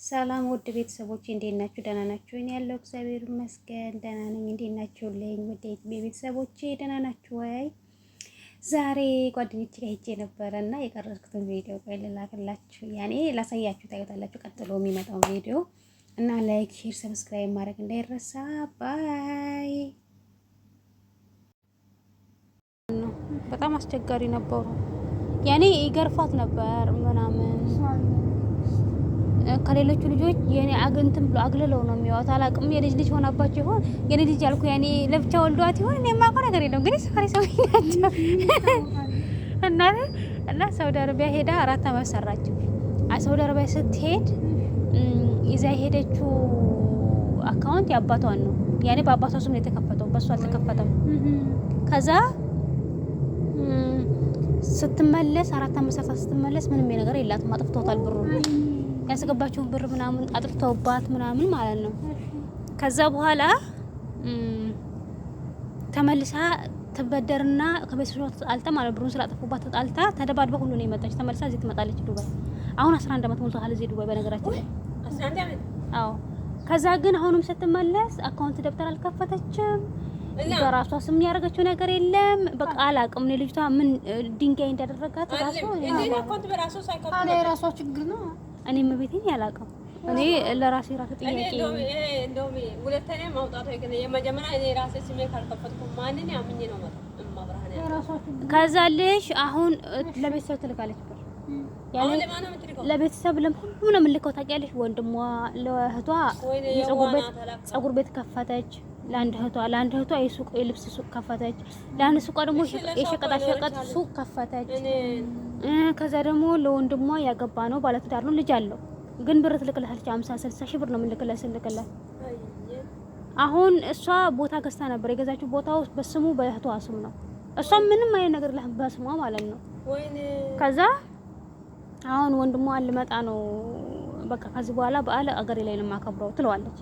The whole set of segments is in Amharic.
ሰላም ውድ ቤተሰቦች እንዴት ናችሁ? ደህና ናችሁ? እኔ ያለው እግዚአብሔር ይመስገን ደህና ነኝ። እንዴት ናችሁልኝ? ውድ ቤተሰቦቼ ደህና ናችሁ ወይ? ዛሬ ጓደኞቼ ጋር ሄጄ ነበረና የቀረጽኩትን ቪዲዮ ቆይ ልላክላችሁ፣ ያኔ ላሳያችሁ፣ ታዩታላችሁ ቀጥሎ የሚመጣው ቪዲዮ እና ላይክ፣ ሼር፣ ሰብስክራይብ ማድረግ እንዳይረሳ። ባይ። በጣም አስቸጋሪ ነበሩ። ያኔ ይገርፋት ነበር ምናምን ከሌሎቹ ልጆች የኔ አግንተም ብሎ አግለለው ነው የሚያወጣ። አላቅም የልጅ ልጅ ሆናባቸው ይሆን የኔ ልጅ ያልኩ ያኔ ለብቻ ወልዷት ይሆን እኔ የማውቀው ነገር የለም። ግን ሰፈሪ ሰው ናቸው እና ሳውዲ አረቢያ ሄዳ 4 አመት ሰራች። ሳውዲ አረቢያ ስትሄድ ይዛ ሄደችው አካውንት ያባቷን ነው ያኔ በአባቷ ስም ነው የተከፈተው፣ በሷ አልተከፈተም። ከዛ ስትመለስ 4 አመት ሰርታ ስትመለስ ምንም ነገር የላትም፣ አጥፍቶታል ብሩ ያስገባችው ብር ምናምን አጥፍተውባት ምናምን ማለት ነው። ከዛ በኋላ ተመልሳ ተበደርና ከቤተሰቦቿ ተጣልታ ማለት ብሩን ስላጠፉባት ተጣልታ ተደባድባ ሁሉ ነው የመጣች። ተመልሳ እዚህ ትመጣለች ዱባይ። አሁን 11 አመት ሞልቷል እዚህ ዱባይ በነገራችን ላይ 11 አመት። አዎ። ከዛ ግን አሁንም ስትመለስ አካውንት ደብተር አልከፈተችም። በራሷ ስም ያደረገችው ነገር የለም። በቃ አላቅም ነው ልጅቷ ምን ድንጋይ እንዳደረጋት ራሱ አካውንት በራሷ ሳይከፈት የራሷ ችግር ነው። እኔ መቤቴን ያላቀው እኔ ለራሴ ራሴ ጥያቄ እንደውም ሁለተኛ ማውጣቱ ግን የመጀመሪያ እኔ ራሴ ስሜ ካልከፈትኩ ማንንም ያምኜ ነው ማብራሃን ያለው። ከዛ ልጅ አሁን ለቤተሰብ ትልካለች ብር ያኔ ለቤተሰብ ለሁሉም ነው የምልከው ታውቂያለሽ። ወንድሟ ለእህቷ የፀጉር ቤት ከፈተች ለአንድ እህቷ የሱቅ የልብስ ሱቅ ከፈተች። ለአንድ ሱቅ ደግሞ የሸቀጣ ሸቀጥ ሱቅ ከፈተች። ከዛ ደግሞ ለወንድሟ ያገባ ነው ባለትዳር ነው ልጅ አለው። ግን ብር ትልክላታለች 50-60 ሺህ ብር ነው የምልክላት። አሁን እሷ ቦታ ገዝታ ነበር። የገዛችው ቦታው በስሙ በእህቷ ስም ነው። እሷ ምንም አይነት ነገር ለህ በስሟ ማለት ነው። ከዛ አሁን ወንድሟ ልመጣ ነው በቃ ከዚህ በኋላ በዓል አገሬ ላይ ነው የማከብረው ትለዋለች።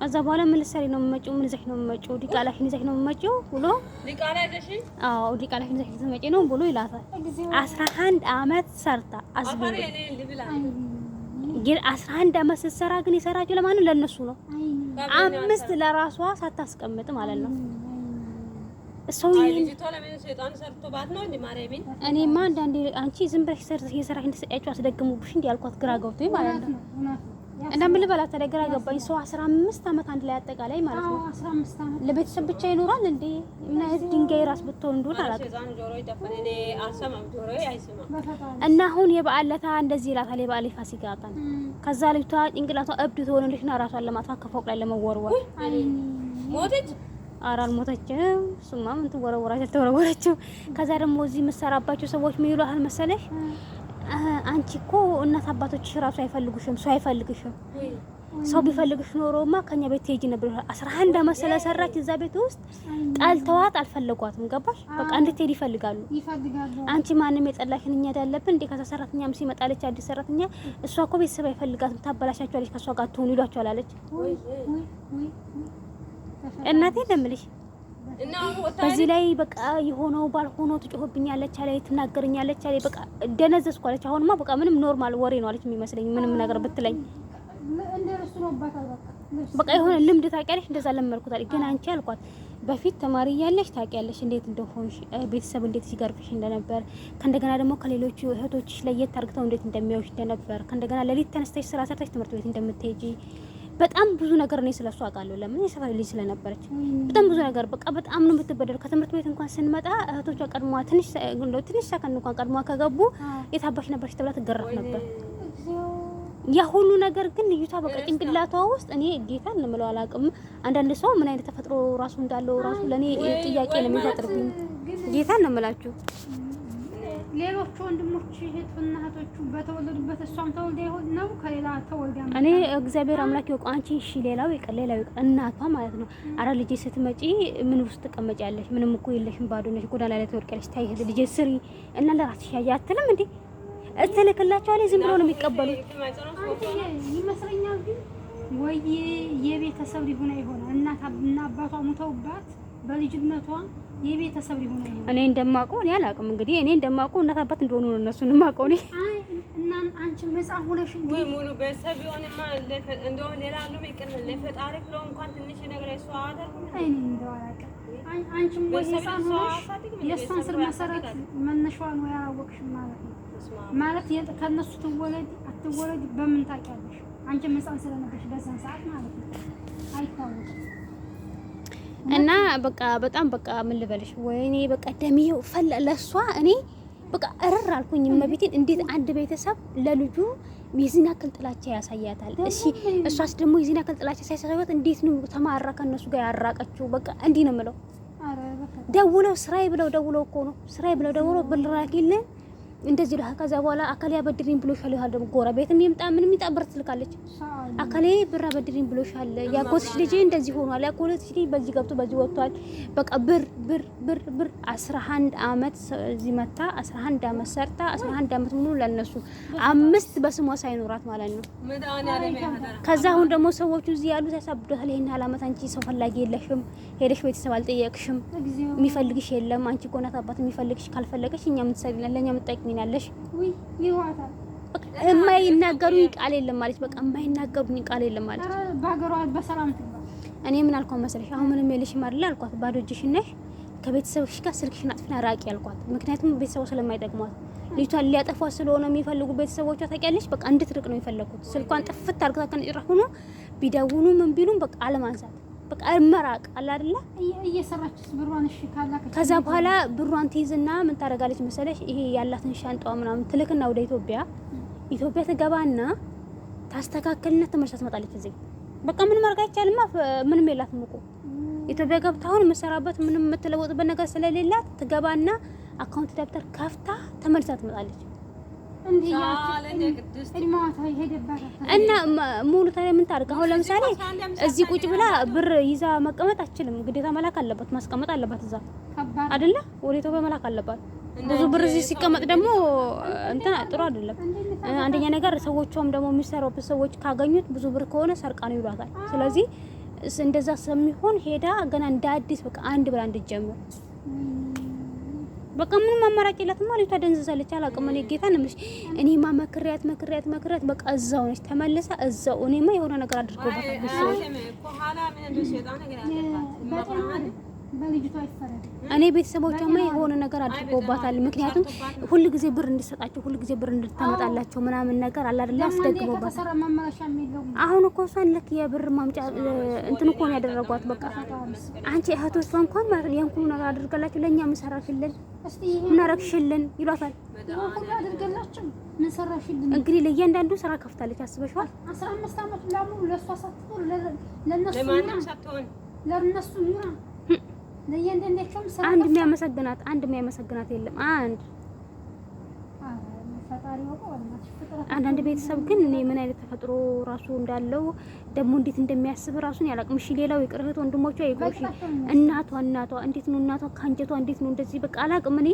እዛ በኋላ ምን ልትሰሪ ነው የምመጪው? ምን ይዘሽ ነው የምመጪው? ዲቃላሽን ይዘሽ ነው የምመጪው ብሎ ዲቃላ ይዘሽ? አዎ ዲቃላሽን ይዘሽ ትመጪ ነው ብሎ ይላታል። 11 አመት ሰርታ አስበው ግን 11 አመት ስትሰራ ግን የሰራችው ለማን ነው? ለነሱ ነው። 5 ለራሷ ሳታስቀምጥ ማለት ነው። እኔማ አንዳንዴ አንቺ ዝም ብለሽ የሰራሽ እንደሰጣችሁ አስደግሙብሽ እንዴ ያልኳት ግራ ገብቶኝ ማለት ነው። እንደምን ልበላት ተደግራ ገባኝ። ሰው 15 አመት አንድ ላይ አጠቃላይ ማለት ነው 15 አመት ለቤተሰብ ብቻ ይኖራል እንዴ? እና ድንጋይ ራስ ብትሆን እንደሆነ አላውቅም። እና አሁን የበዓለታ እንደዚህ ይላታል። የበዓል ፋሲካ ቀን ከዛ ልጅቷ ጭንቅላቷ እብድ ትሆንልሽና ራሷን ለማጥፋት ከፎቅ ላይ ለመወርወር ሞተች። አራል ሞተችም። እሱማ ምን ትወረወራች? ተወረወረችው። ከዛ ደግሞ እዚህ የምትሰራባቸው ሰዎች ምን ይሉሃል መሰለሽ? አንቺ እኮ እናት አባቶችሽ ራሱ አይፈልጉሽም፣ ሰው አይፈልግሽም። ሰው ቢፈልግሽ ኖሮማ ከኛ ቤት ትሄጂ ነበር። 11 አመት ስለሰራች እዛ ቤት ውስጥ ጣልተዋት አልፈለጓትም። ገባሽ? በቃ እንድትሄድ ይፈልጋሉ። አንቺ ማንንም የጠላሽን እኛ አይደለብን እንዴ? ከዛ ሰራተኛም ሲመጣለች አዲስ ሰራተኛ እሷ እኮ ቤተሰብ አይፈልጋትም፣ ታበላሻቸዋለች፣ ከሷ ጋር ትሆኑ ይሏቸዋል አለች። እናቴ ለምልሽ በዚህ ላይ በቃ የሆነው ባልሆነው ትጮህብኛለች አለ፣ ትናገርኛለች አለ። በቃ ደነዘዝኩ አለች። አሁንማ በቃ ምንም ኖርማል ወሬ ነው አለች የሚመስለኝ። ምንም ነገር ብትለኝ በቃ የሆነ ልምድ ታውቂያለሽ፣ እንደዛ ለመድኩት አለች። ግን አንቺ አልኳት በፊት ተማሪ እያለሽ ታውቂያለሽ እንዴት እንደሆንሽ፣ ቤተሰብ እንዴት ሲገርፍሽ እንደነበር፣ ከእንደገና ደግሞ ከሌሎቹ እህቶችሽ ለየት አድርገው እንዴት እንደሚያዩሽ እንደነበር፣ ከእንደገና ለሊት ተነስተሽ ስራ ሰርተሽ ትምህርት ቤት እንደምትሄጂ በጣም ብዙ ነገር ነው ስለሷ አውቃለሁ። ለምን የሰፈር ልጅ ስለነበረች በጣም ብዙ ነገር በቃ በጣም ነው የምትበደል። ከትምህርት ቤት እንኳን ስንመጣ እህቶቿ ቀድሟ ትንሽ ሰከንድ እንኳን ቀድሟ ከገቡ የታባሽ ነበርሽ ተብላ ትገረፍ ነበር። ያ ሁሉ ነገር ግን ልዩታ በቃ ጭንቅላቷ ውስጥ እኔ ጌታ እንምለው አላውቅም። አንዳንድ ሰው ምን አይነት ተፈጥሮ ራሱ እንዳለው ራሱ ለኔ ጥያቄ ነው የሚፈጥርብኝ። ጌታ እንምላችሁ ሌሎች ወንድሞች እህትና እህቶቹ በተወለዱበት እሷም ተወልዳ ይሆን ነው ከሌላ ተወልዳ? እኔ እግዚአብሔር አምላክ ይወቅ። አንቺ እሺ ሌላው ይቀር እናቷ ማለት ነው። አረ ልጄ ስትመጪ ምን ውስጥ ተቀመጫለሽ? ምንም እኮ የለሽም፣ ባዶ ነሽ፣ ጎዳና ላይ ትወድቂያለሽ። ታይ ልጄ ስሪ እና ለራስሽ ያያትልም እንዴ እትልክላቸዋለች። ዝም ብሎ ነው የሚቀበሉት ይመስለኛል። ግን ወይ የቤተሰብ ሊሆን አይሆን እናትና አባቷ ሞተውባት በልጅነቷ የቤተሰብ ሊሆን አይሆን። እኔ እንደማውቀው እኔ አላውቅም። እንግዲህ እኔ እንደማውቀው እናት አባት እንደሆኑ ነው እነሱን የማውቀው እኔ እና አንቺ መጽሐፍ ሆነሽ ወይ ሙሉ ቤተሰብ ቢሆንማ እንደውም ሌላ አሉ ይቅር ለፈጣሪ ብሎ እንኳን ትንሽ ነገር እሱ አደረገ እንደው አላውቅም። አንቺም ወይ ህፃን ሆነሽ የእሷን ስር መሰረት መነሻዋን ወይ አላወቅሽም ማለት ነው። ማለት ከእነሱ ትወለድ አትወለድ በምን ታውቂያለሽ? አንቺ ህፃን ስለነበርሽ በዛን ሰዓት ማለት ነው አይታወቅም። እና በቃ በጣም በቃ ምን ልበልሽ፣ ወይኔ በቃ ደሜው ፈላ ለሷ እኔ በቃ እረር አልኩኝ። እመቤቴን እንዴት አንድ ቤተሰብ ለልጁ የዚህን ያክል ጥላቻ ያሳያታል? እሺ እሷስ ደግሞ የዚህን ያክል ጥላቻ ሳይሳሳት እንዴት ነው ተማራ ከነሱ ጋር ያራቀችው? በቃ እንዲህ ነው የምለው። ደውለው ስራዬ ብለው ደውለው እኮ ነው ስራዬ ብለው ደውለው ብር ላኪልን እንደዚህ ነው። ከዛ በኋላ አካሌ አበድሪኝ ብሎሻል። ይላል ደግሞ ጎረቤትም ይምጣ ምንም ይምጣ ብር ትልካለች። አካሌ ብር አበድሪኝ ብሎሻል፣ ያጎትሽ ልጅ እንደዚህ ሆኗል፣ ያጎትሽ ልጅ በዚህ ገብቶ በዚህ ወጥቷል። በቃ ብር ብር ብር ብር 11 አመት እዚህ መታ 11 አመት ሰርታ 11 አመት ሙሉ ለነሱ 5 በስሟ ሳይኖራት ማለት ነው። ከዛ አሁን ደግሞ ሰዎቹ እዚህ ያሉት ያሳብዷታል። ይሄን አላመት አንቺ ሰው ፈላጊ የለሽም፣ ሄደሽ ቤተሰብ አልጠየቅሽም፣ የሚፈልግሽ የለም። አንቺ እኮ እናት አባት የሚፈልግሽ ካልፈለገሽ እኛ ምን ትሰሪናለሽ? ለኛ ምን ትጠቅሚናለሽ? ወይ ይዋታል የማይናገሩኝ ቃል የለም ማለት በቃ የማይናገሩኝ ቃል የለም ማለት። ባገሯ በሰላም ትባ እኔ ምን አልኳት መሰለሽ? አሁን ምንም የለሽም አይደል አልኳት። ባዶ እጅሽን ነሽ፣ ከቤተሰብሽ ጋር ስልክሽን አጥፊና ራቂ አልኳት። ምክንያቱም ቤተሰቡ ስለማይጠቅሟት ልጅቷን ሊያጠፏት ስለሆነ የሚፈልጉ ቤተሰቦቿ ታውቂያለሽ፣ በቃ እንድትርቅ ነው የሚፈልጉት። ስልኳን ጥፍት አድርጋ ከነጭራሽ ሆኖ ቢደውሉ ምን ቢሉም በቃ አለማንሳት በቃ መራቅ አለ አይደለ? እየሰራችስ ብሯን እሺ ካላከች ከዛ በኋላ ብሯን ትይዝና ምን ታደርጋለች መሰለሽ? ይሄ ያላትን ሻንጣዋ ምናምን ትልክና ወደ ኢትዮጵያ ትገባና ታስተካክልና ተመልሳ ትመጣለች። እዚህ በቃ ምንም ማድረግ አይቻልማ። ምንም የላትም እኮ ኢትዮጵያ ገብታ አሁን የምትሰራበት ምንም የምትለወጥበት ነገር ስለሌላት ትገባና አካውንት ደብተር ከፍታ ተመልሳ ትመጣለች። እና ሙሉ ታዲያ ምን ታደርግ? አሁን ለምሳሌ እዚህ ቁጭ ብላ ብር ይዛ መቀመጥ አትችልም። ግዴታ መላክ አለባት፣ ማስቀመጥ አለባት እዛ አይደለ? ወደ ኢትዮጵያ መላክ አለባት። ብዙ ብር እዚህ ሲቀመጥ ደግሞ እንትን ጥሩ አይደለም። አንደኛ ነገር ሰዎቿም ደግሞ የሚሰሩበት ሰዎች ካገኙት ብዙ ብር ከሆነ ሰርቃ ነው ይሏታል። ስለዚህ እንደዛ ስለሚሆን ሄዳ ገና እንደ አዲስ በቃ አንድ ብላ እንድትጀምር በቃ ምንም አማራጭ የላትም ማለት ታደንዝዛለች። አላውቅም እኔ ጌታ ነው የምልሽ። እኔማ መክሪያት በቃ እዛው ነች ተመለሰ እዛው። እኔማ የሆነ ነገር አድርጎባታል በልጅቷ ይፈረድ። እኔ ቤተሰቦቿማ የሆነ ነገር አድርጎባታል። ምክንያቱም ሁሉ ጊዜ ብር እንድትሰጣቸው ሁሉ ጊዜ ብር እንድታመጣላቸው ምናምን ነገር አለ አይደል? አስደግሞባታል። አሁን እኮ እሷን ልክ የብር ማምጫ እንትን እኮ ነው ያደረጓት። በቃ አንቺ እህቶቿ እንኳን ማለት ነው ያን ሁሉ ነገር አድርጋላችሁ ለኛ ምን ሰራሽልን ምን አረግሽልን ይሏታል። እንግዲህ ለእያንዳንዱ ስራ ከፍታለች። አስበሽዋል? 15 አመት ለሙሉ ለሷ ሳትሆን ለነሱ ነው አንድ የሚያመሰግናት የለም። አንዳንድ ቤተሰብ ግን እኔ ምን አይነት ተፈጥሮ ራሱ እንዳለው ደግሞ እንዴት እንደሚያስብ ራሱን ያላቅም። እሺ ሌላው ይቅር፣ እህት ወንድሞቿ ይቆሽ፣ እናቷ እንዴት ነው እናቷ ካንጀቷ እንዴት ነው እንደዚህ በቃ አላቅም። እኔ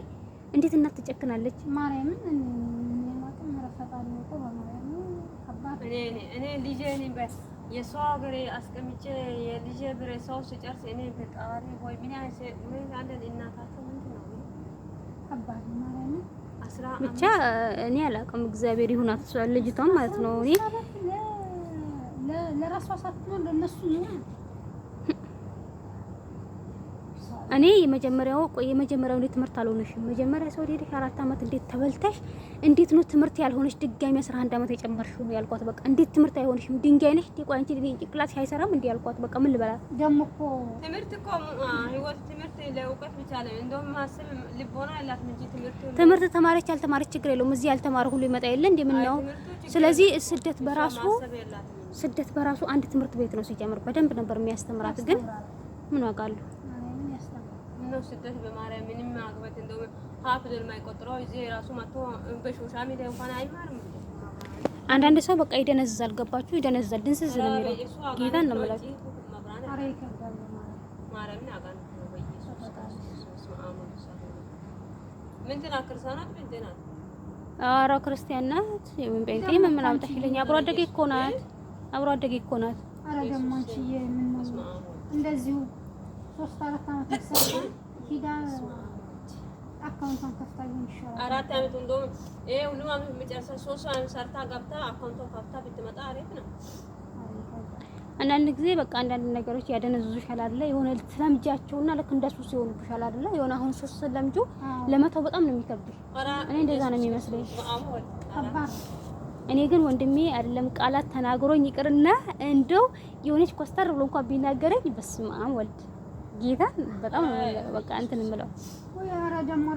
እንዴት እናት ትጨክናለች? ማርያምን እኔ ልጄ የሰው ሀገር አስቀምጬ የልጄ ብር ሰው ሲጨርስ እኔ በጣሪ ወይ ምን አንድ እናታቸው ምንድን ነው ብቻ እኔ አላውቅም። እግዚአብሔር ይሁናት እሷ ልጅቷን ማለት ነው። እኔ ለራሷ ሳትሆን ለነሱ ነው። እኔ የመጀመሪያው እንዴት ትምህርት አልሆነሽም? መጀመሪያ ሰው ሄደሽ 4 አመት እንዴት ተበልተሽ እንዴት ነው ትምህርት ያልሆነሽ ድጋሚ 11 አመት የጨመርሽው ነው ያልኳት። በቃ እንዴት ትምህርት አይሆንሽም? ድንጋይ ነሽ ዲቋ አንቺ ጭንቅላት አይሰራም እንዴ ያልኳት። በቃ ምን ልበላት? ደሞ እኮ ትምህርት እኮ ህይወት ትምህርት ለእውቀት ብቻ ነው። እንደውም ማሰብ ልቦና ያላት እንጂ ትምህርት ተማረች ያልተማረች ችግር የለውም። እዚህ ያልተማረ ሁሉ ይመጣ የለ እንዴ? ምን ነው? ስለዚህ ስደት በራሱ አንድ ትምህርት ቤት ነው ሲጀምር በደንብ ነበር የሚያስተምራት። ግን ምን ዋጋ አለው? ነው ስደት በማርያም ምንም ማግባት እንደው ሀፍል የማይቆጥረው እዚህ ራሱ መጥቶ በሶሻል ሚዲያ እንኳን አይማርም። አንዳንድ ሰው በቃ ይደነዝዛል። ገባችሁ? ይደነዝዛል። ድንዝዝ ነው የሚለው ጌታን ነው የምላችሁ። ማርያምን አጋን ነው በኢየሱስ ምንድን ነው ክርስቲያናት ምንድን ነው? ኧረ ክርስቲያን ናት። የምን ጴንጤ ምን አምጣሽ ይለኛል። አብሮ አደጌ እኮ ናት። ኧረ ደግሞ አንቺዬ ምን ነው እንደዚሁ 3-4 አመት ሰው ሂዳ አካውንቷን ከፍታ ሊሆን ይሻላል። 4 ዓመት እንደውም ሁሉም ዓመት የሚጨርሰው 3 ዓመት ሰርታ ገብታ አካውንቷን ከፍታ ብትመጣ አሪፍ ነው። አንዳንድ ጊዜ በቃ አንዳንድ ነገሮች ያደነዝዙሻል አይደለ? የሆነ ስለምጃቸውና ልክ እንደሱ ሲሆኑብሻል አይደለ? የሆነ አሁን ሱስ ስለምጁ ለመተው በጣም ነው የሚከብድሽ። እኔ እንደዛ ነው የሚመስለኝ። እኔ ግን ወንድሜ አይደለም ቃላት ተናግሮኝ ይቅርና እንደው የሆነች ኮስተር ብሎ እንኳን ቢናገረኝ በስመ አብ ወልድ ጌታን በጣም በቃ እንትን እምለው ወይ ኧረ ደግሞ